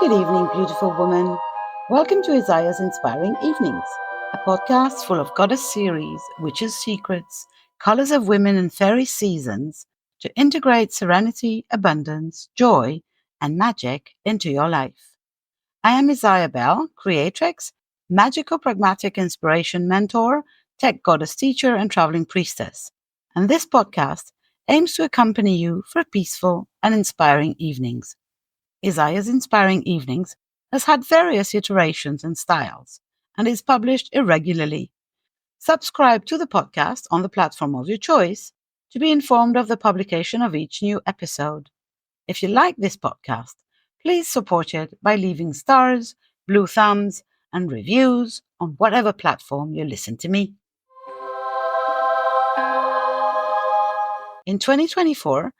Good evening, beautiful woman. Welcome to Isaya's Inspiring Evenings, a podcast full of goddess series, witches' secrets, colors of women and fairy seasons to integrate serenity, abundance, joy, and magic into your life. I am Isaya Bell, creatrix, magical pragmatic inspiration mentor, tech goddess teacher, and traveling priestess. And this podcast aims to accompany you for peaceful and inspiring evenings. Isaya's Inspiring Evenings has had various iterations and styles and is published irregularly. Subscribe to the podcast on the platform of your choice to be informed of the publication of each new episode. If you like this podcast, please support it by leaving stars, blue thumbs, and reviews on whatever platform you listen to me. In 2024,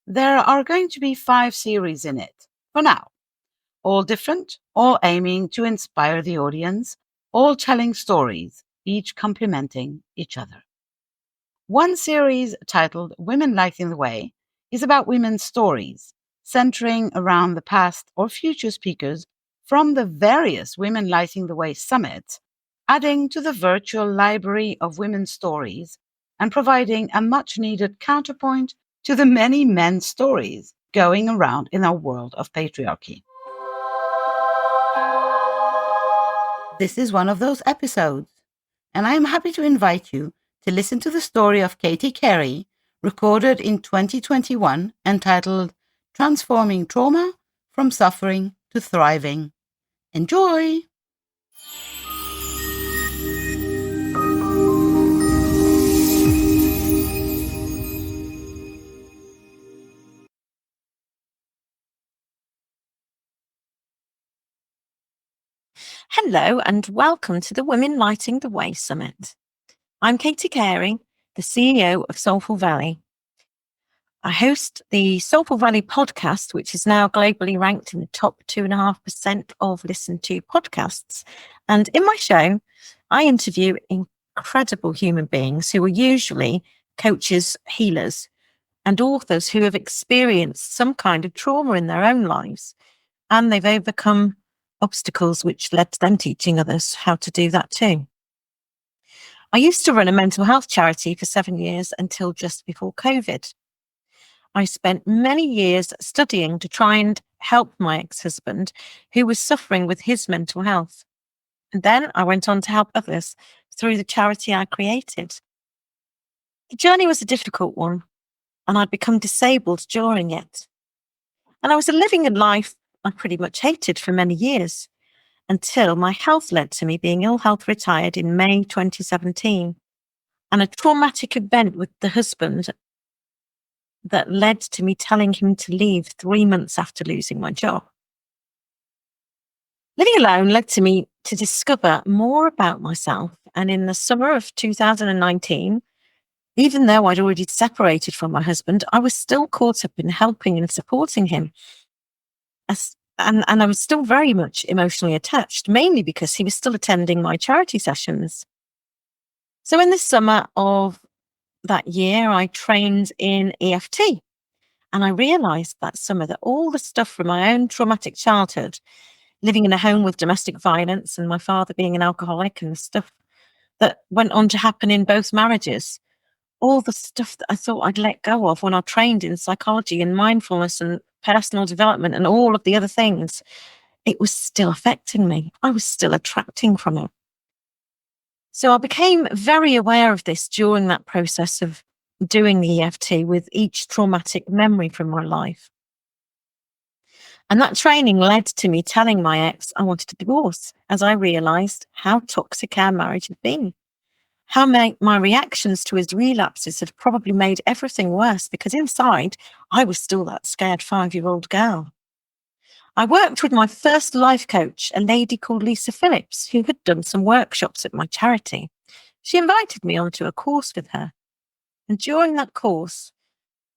there are going to be 5 series in it, for now. All different, all aiming to inspire the audience, all telling stories, each complementing each other. One series titled Women Lighting the Way is about women's stories, centering around the past or future speakers from the various Women Lighting the Way summits, adding to the virtual library of women's stories and providing a much-needed counterpoint to the many men's stories going around in our world of patriarchy. This is one of those episodes, and I am happy to invite you to listen to the story of Carey, recorded in 2021, entitled Transforming Trauma from Suffering to Thriving. Enjoy! Hello and welcome to the Women Lighting the Way Summit. I'm Carey, the CEO of Soulful Valley. I host the Soulful Valley podcast, which is now globally ranked in the top 2.5% of listened to podcasts. And in my show, I interview incredible human beings who are usually coaches, healers, and authors who have experienced some kind of trauma in their own lives, and they've overcome obstacles which led to them teaching others how to do that too. I used to run a mental health charity for 7 years until just before COVID. I spent many years studying to try and help my ex-husband who was suffering with his mental health. And then I went on to help others through the charity I created. The journey was a difficult one, and I'd become disabled during it. And I was living a life I pretty much hated for many years, until my health led to me being ill health retired in May 2017, and a traumatic event with the husband that led to me telling him to leave 3 months after losing my job. Living alone led to me to discover more about myself, and in the summer of 2019, even though I'd already separated from my husband, I was still caught up in helping and supporting him. And I was still very much emotionally attached, mainly because he was still attending my charity sessions. So in the summer of that year, I trained in EFT. And I realized that summer that all the stuff from my own traumatic childhood, living in a home with domestic violence and my father being an alcoholic and the stuff that went on to happen in both marriages, all the stuff that I thought I'd let go of when I trained in psychology and mindfulness and personal development and all of the other things, it was still affecting me. I was still attracting from it. So I became very aware of this during that process of doing the EFT with each traumatic memory from my life. And that training led to me telling my ex I wanted a divorce, as I realized how toxic our marriage had been. How my reactions to his relapses had probably made everything worse, because inside, I was still that scared 5-year-old girl. I worked with my first life coach, a lady called Lisa Phillips, who had done some workshops at my charity. She invited me onto a course with her. And during that course,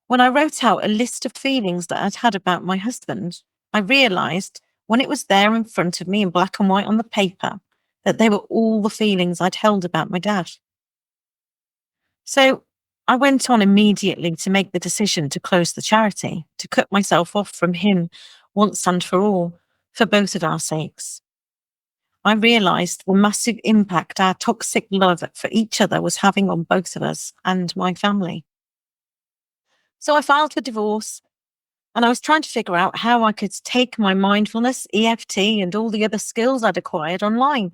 when I wrote out a list of feelings that I'd had about my husband, I realized when it was there in front of me in black and white on the paper, that they were all the feelings I'd held about my dad. So I went on immediately to make the decision to close the charity, to cut myself off from him once and for all, for both of our sakes. I realised the massive impact our toxic love for each other was having on both of us and my family. So I filed for divorce, and I was trying to figure out how I could take my mindfulness, EFT, and all the other skills I'd acquired online.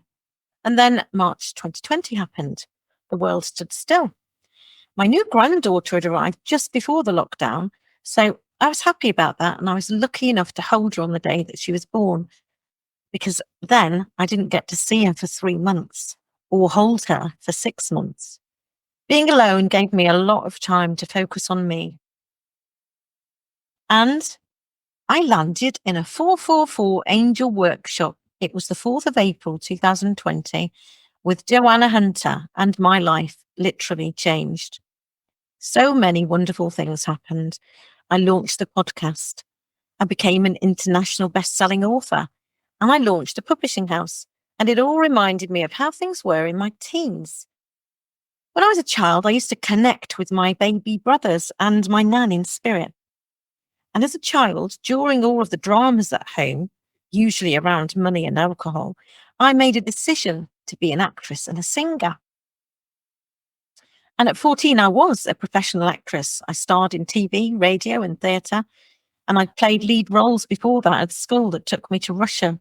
And then March 2020 happened. The world stood still. My new granddaughter had arrived just before the lockdown, so I was happy about that, and I was lucky enough to hold her on the day that she was born, because then I didn't get to see her for 3 months or hold her for 6 months. Being alone gave me a lot of time to focus on me. And I landed in a 444 Angel workshop. It was the 4th of April 2020 with Joanna Hunter, and my life literally changed. So many wonderful things happened. I launched the podcast. I became an international best-selling author, and I launched a publishing house. And it all reminded me of how things were in my teens. When I was a child, I used to connect with my baby brothers and my nan in spirit. And as a child, during all of the dramas at home, usually around money and alcohol, I made a decision to be an actress and a singer. And at 14, I was a professional actress. I starred in TV, radio, and theatre, and I played lead roles before that at school that took me to Russia.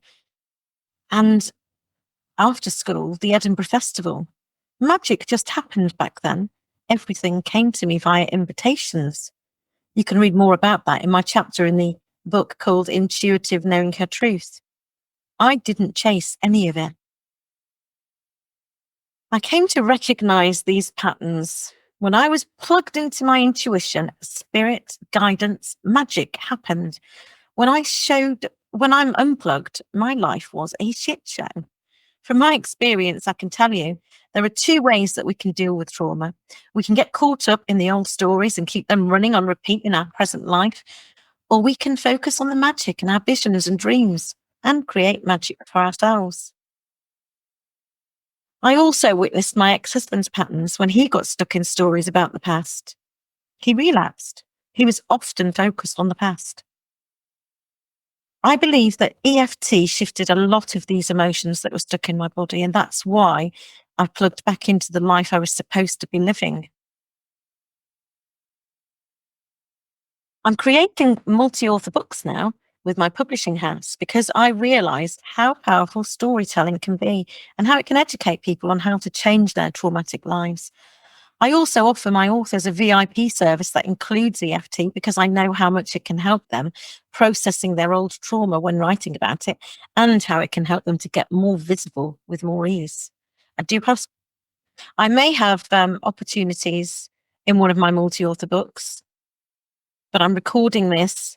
And after school, the Edinburgh Festival. Magic just happened back then. Everything came to me via invitations. You can read more about that in my chapter in the book called Intuitive Knowing Her Truth. I didn't chase any of it. I came to recognize these patterns when I was plugged into my intuition. Spirit, guidance, magic happened. When I'm unplugged, my life was a shit show. From my experience, I can tell you, there are 2 ways that we can deal with trauma. We can get caught up in the old stories and keep them running on repeat in our present life, or we can focus on the magic and our visions and dreams and create magic for ourselves. I also witnessed my ex-husband's patterns when he got stuck in stories about the past. He relapsed. He was often focused on the past. I believe that EFT shifted a lot of these emotions that were stuck in my body, and that's why I plugged back into the life I was supposed to be living. I'm creating multi-author books now with my publishing house because I realized how powerful storytelling can be and how it can educate people on how to change their traumatic lives. I also offer my authors a VIP service that includes EFT because I know how much it can help them processing their old trauma when writing about it, and how it can help them to get more visible with more ease. I may have opportunities in one of my multi-author books, but I'm recording this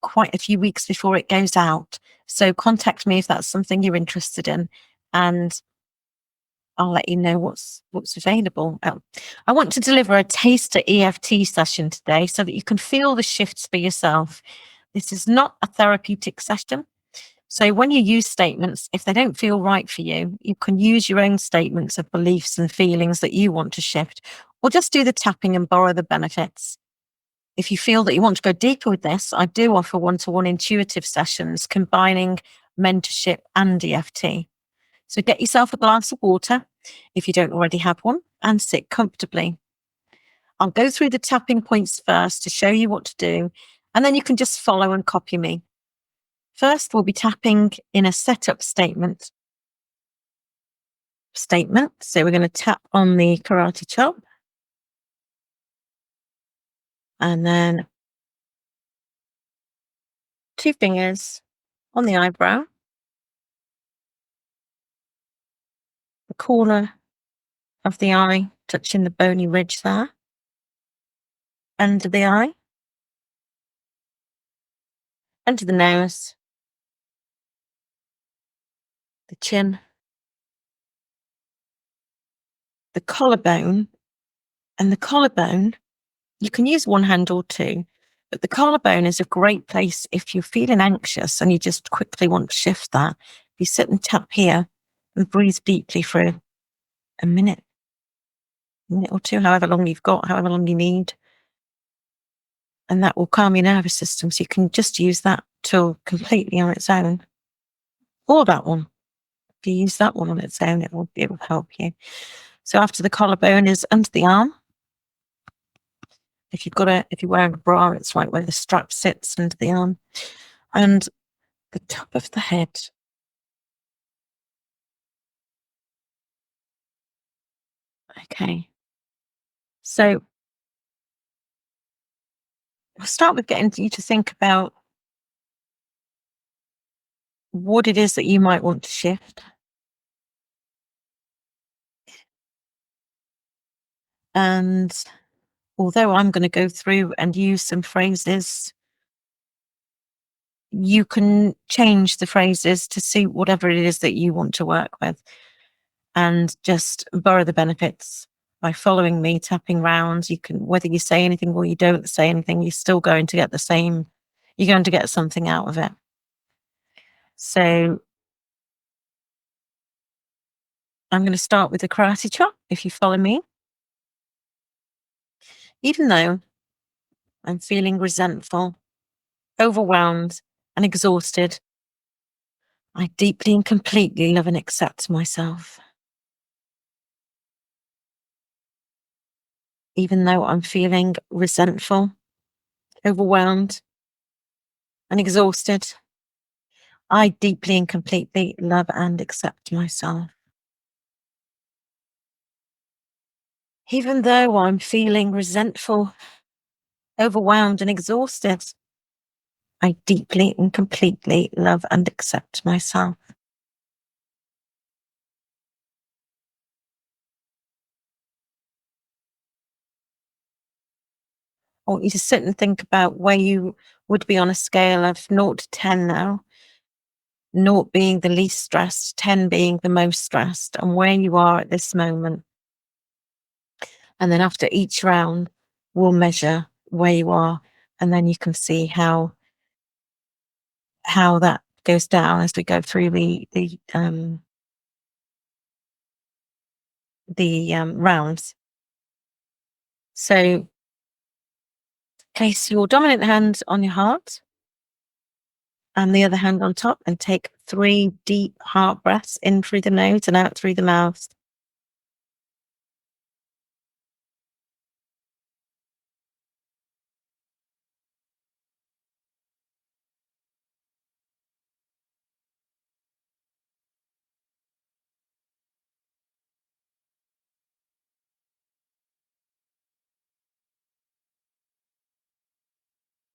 quite a few weeks before it goes out. So contact me if that's something you're interested in, and I'll let you know what's available. I want to deliver a taster EFT session today so that you can feel the shifts for yourself. This is not a therapeutic session. So when you use statements, if they don't feel right for you, you can use your own statements of beliefs and feelings that you want to shift, or just do the tapping and borrow the benefits. If you feel that you want to go deeper with this, I do offer one-to-one intuitive sessions combining mentorship and EFT. So get yourself a glass of water if you don't already have one and sit comfortably. I'll go through the tapping points first to show you what to do, and then you can just follow and copy me. First, we'll be tapping in a setup statement. So we're going to tap on the karate chop, and then 2 fingers on the eyebrow, the corner of the eye touching the bony ridge there, under the eye, under the nose, the chin, the collarbone. And the collarbone, you can use one hand or 2, but the collarbone is a great place if you're feeling anxious and you just quickly want to shift that. You sit and tap here and breathe deeply for a minute or 2, however long you've got, however long you need. And that will calm your nervous system. So you can just use that tool completely on its own, or that one. If you use that one on its own, it will help you. So after the collarbone is under the arm. If you're wearing a bra, it's right where the strap sits under the arm, and the top of the head. Okay. So we'll start with getting you to think about what it is that you might want to shift. And although I'm going to go through and use some phrases, you can change the phrases to suit whatever it is that you want to work with, and just borrow the benefits by following me, tapping round. You can, whether you say anything or you don't say anything, you're still going to get the same, you're going to get something out of it. So I'm going to start with the karate chop, if you follow me. Even though I'm feeling resentful, overwhelmed, and exhausted, I deeply and completely love and accept myself. Even though I'm feeling resentful, overwhelmed, and exhausted, I deeply and completely love and accept myself. Even though I'm feeling resentful, overwhelmed, and exhausted, I deeply and completely love and accept myself. I want you to sit and think about where you would be on a scale of 0 to 10 now. 0 being the least stressed, 10 being the most stressed, and where you are at this moment. And then after each round, we'll measure where you are, and then you can see how that goes down as we go through the rounds. So place your dominant hand on your heart and the other hand on top, and take 3 deep heart breaths in through the nose and out through the mouth.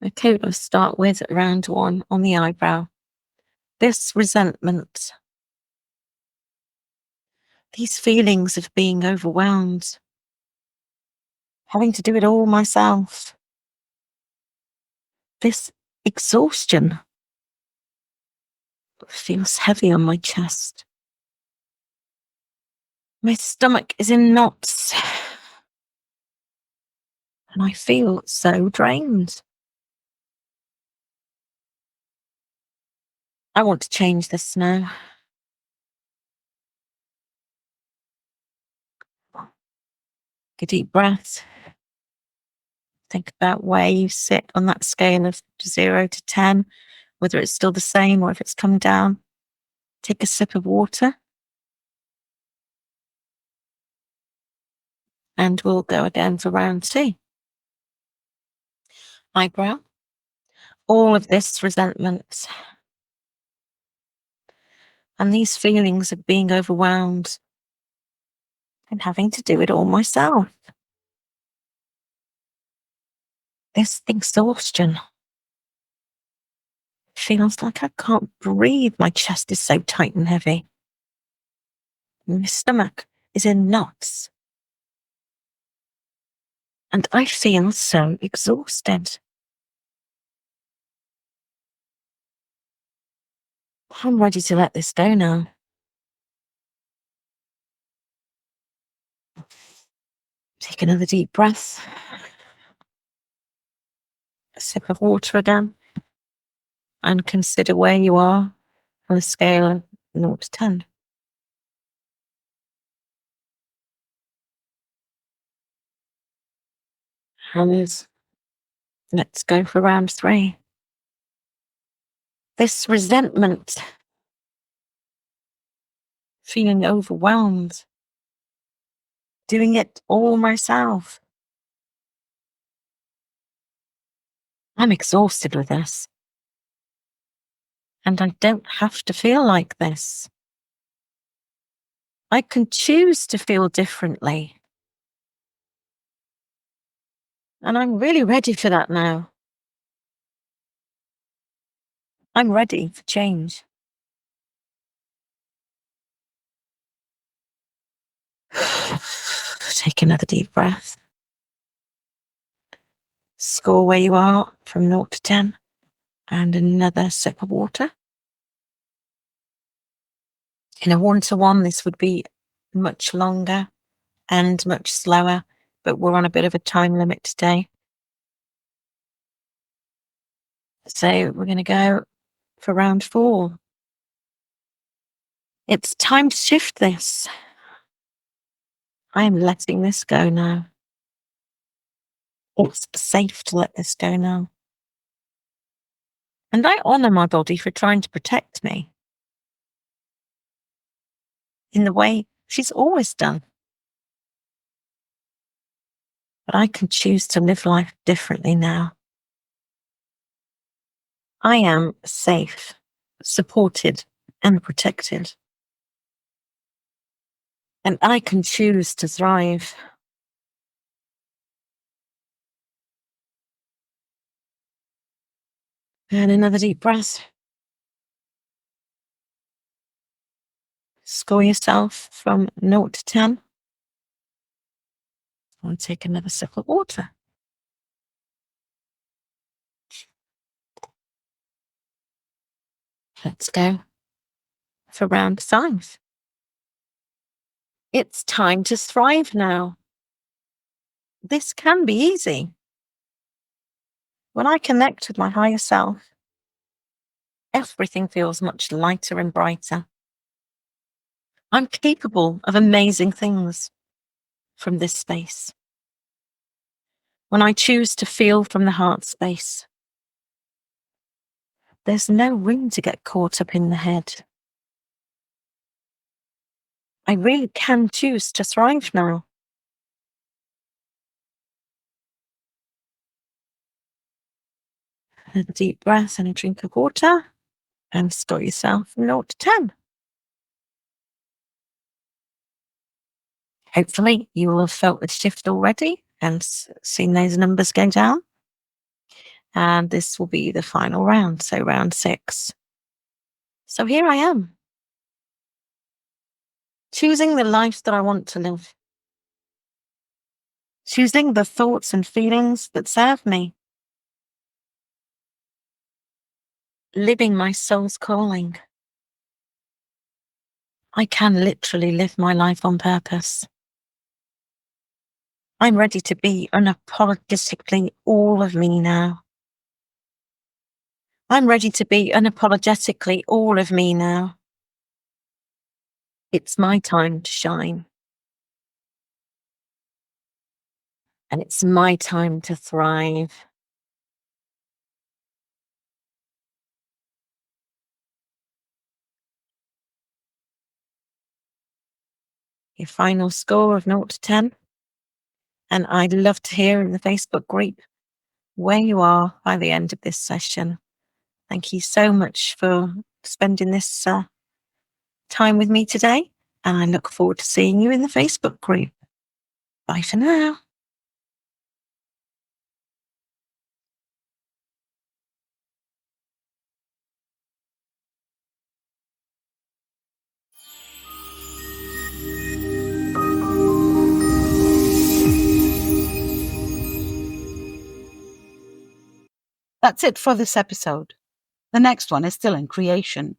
Okay, we'll start with round 1 on the eyebrow. This resentment, these feelings of being overwhelmed, having to do it all myself, this exhaustion feels heavy on my chest. My stomach is in knots, and I feel so drained. I want to change this now. Take a deep breath. Think about where you sit on that scale of 0 to 10, whether it's still the same or if it's come down. Take a sip of water. And we'll go again for round 2. Eyebrow. All of this resentment and these feelings of being overwhelmed and having to do it all myself. This exhaustion feels like I can't breathe. My chest is so tight and heavy. My stomach is in knots. And I feel so exhausted. I'm ready to let this go now. Take another deep breath. A sip of water again. And consider where you are on a scale of 0 to 10. And let's go for round 3. this resentment, feeling overwhelmed, doing it all myself. I'm exhausted with this. And I don't have to feel like this. I can choose to feel differently. And I'm really ready for that now. I'm ready for change. Take another deep breath. Score where you are from 0 to 10. And another sip of water. In a 1-to-1, this would be much longer and much slower, but we're on a bit of a time limit today. So we're going to go for round 4. It's time to shift this. I am letting this go now. It's safe to let this go now. And I honour my body for trying to protect me in the way she's always done. But I can choose to live life differently now. I am safe, supported, and protected. And I can choose to thrive. And another deep breath. Score yourself from 0 to 10. I'll take another sip of water. Let's go for round 5. It's time to thrive now. This can be easy. When I connect with my higher self, everything feels much lighter and brighter. I'm capable of amazing things from this space. When I choose to feel from the heart space, there's no room to get caught up in the head. I really can choose to thrive now. A deep breath and a drink of water, and score yourself from 0 to 10. Hopefully you will have felt the shift already and seen those numbers go down. And this will be the final round, so round 6. So here I am, choosing the life that I want to live, choosing the thoughts and feelings that serve me, living my soul's calling. I can literally live my life on purpose. I'm ready to be unapologetically all of me now. I'm ready to be unapologetically all of me now. It's my time to shine. And it's my time to thrive. Your final score of 0 to 10. And I'd love to hear in the Facebook group where you are by the end of this session. Thank you so much for spending this time with me today. And I look forward to seeing you in the Facebook group. Bye for now. That's it for this episode. The next one is still in creation.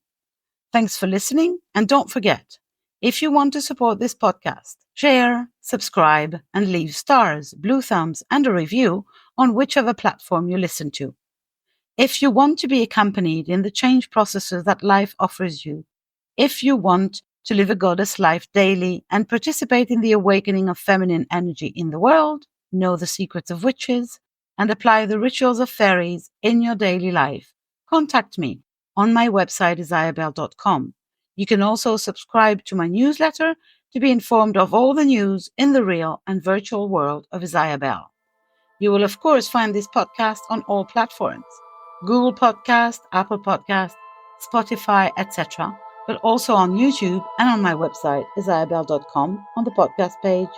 Thanks for listening, and don't forget, if you want to support this podcast, share, subscribe, and leave stars, blue thumbs, and a review on whichever platform you listen to. If you want to be accompanied in the change processes that life offers you, if you want to live a goddess life daily and participate in the awakening of feminine energy in the world, know the secrets of witches, and apply the rituals of fairies in your daily life, contact me on my website, isayabell.com. You can also subscribe to my newsletter to be informed of all the news in the real and virtual world of Isaya Bell. You will, of course, find this podcast on all platforms: Google Podcast, Apple Podcast, Spotify, etc., but also on YouTube and on my website, isayabell.com, on the podcast page.